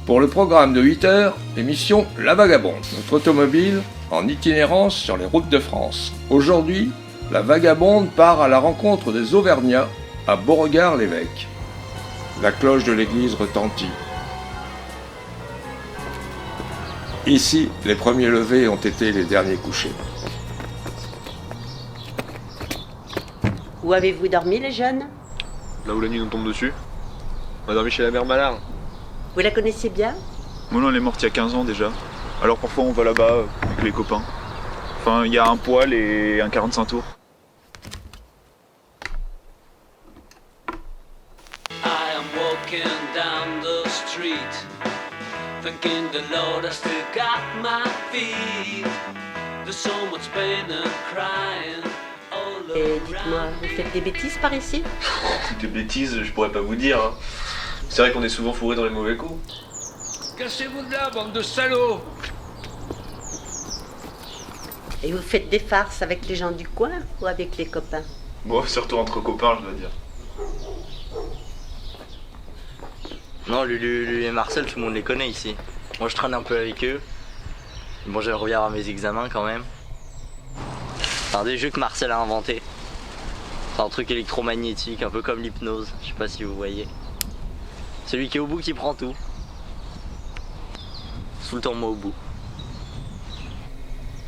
Pour le programme de 8 heures, émission La Vagabonde, notre automobile en itinérance sur les routes de France. Aujourd'hui, La Vagabonde part à la rencontre des Auvergnats à Beauregard-l'Évêque. La cloche de l'église retentit. Ici, les premiers levés ont été les derniers couchés. Où avez-vous dormi, les jeunes? Là où la nuit nous tombe dessus. On a dormi chez la mère Malard. Vous la connaissez bien? Mon nom, elle est morte il y a 15 ans déjà. Alors parfois on va là-bas avec les copains. Enfin, il y a un poêle et un 45 tours. I am walking down the street, thanking the Lord I still got my feet. There's so much pain and crying all Et around. dites-moi, vous faites des bêtises par ici? Toutes les bêtises, je pourrais pas vous dire. Hein. C'est vrai qu'on est souvent fourré dans les mauvais coups. Cassez-vous de là, bande de salauds! Et vous faites des farces avec les gens du coin ou avec les copains? Bon, surtout entre copains, je dois dire. Non, Lulu et Marcel, tout le monde les connaît ici. Moi, je traîne un peu avec eux. Bon, j'aimerais bien avoir mes examens quand même. C'est un des jeux que Marcel a inventé. C'est un truc électromagnétique, un peu comme l'hypnose. Je sais pas si vous voyez. Celui qui est au bout qui prend tout. Tout le temps moi au bout.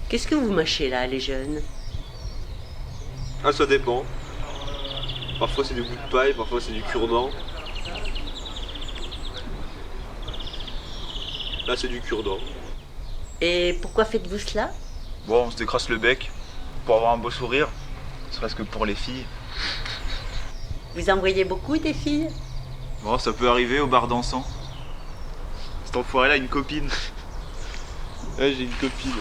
Qu'est-ce que vous mâchez là, les jeunes? Ah, ça dépend. Parfois c'est des bouts de paille, parfois c'est du cure-dent. Là c'est du cure-dent. Et pourquoi faites-vous cela? Bon, on se décrasse le bec pour avoir un beau sourire. Serait-ce que pour les filles. Vous en voyez beaucoup des filles? Bon, ça peut arriver au bar dansant. Cet enfoiré là a une copine. Ouais, j'ai une copine.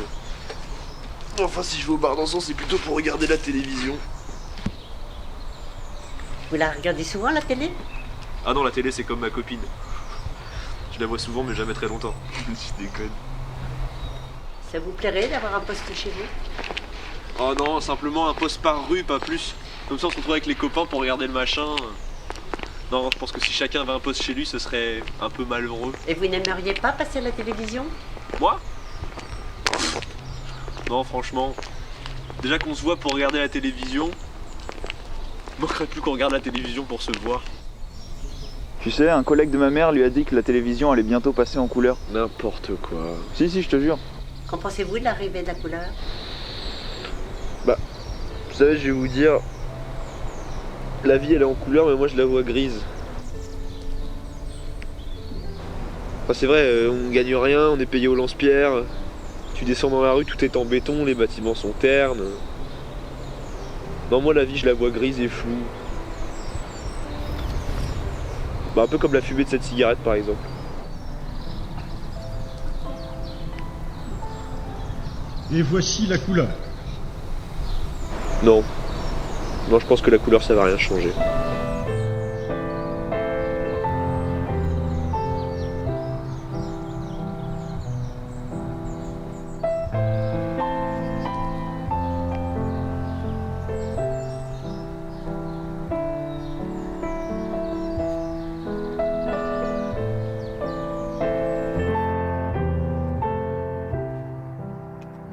Enfin, si je vais au bar dansant, c'est plutôt pour regarder la télévision. Vous la regardez souvent, la télé? Ah non, la télé c'est comme ma copine. Je la vois souvent, mais jamais très longtemps. Je déconne. Ça vous plairait d'avoir un poste chez vous? Oh non, simplement un poste par rue, pas plus. Comme ça on se retrouve avec les copains pour regarder le machin. Non, je pense que si chacun avait un poste chez lui, ce serait un peu malheureux. Et vous n'aimeriez pas passer à la télévision? Moi? Non, franchement. Déjà qu'on se voit pour regarder la télévision, il manquerait plus qu'on regarde la télévision pour se voir. Tu sais, un collègue de ma mère lui a dit que la télévision allait bientôt passer en couleur. N'importe quoi. Si, je te jure. Qu'en pensez-vous de l'arrivée de la couleur? Vous savez, je vais vous dire, la vie elle est en couleur, mais moi je la vois grise. Enfin, c'est vrai, on gagne rien, on est payé au lance-pierre. Tu descends dans la rue, tout est en béton, les bâtiments sont ternes. Non, moi la vie je la vois grise et floue. Bah, un peu comme la fumée de cette cigarette par exemple. Et voici la couleur. Non. Non, je pense que la couleur ça va rien changer.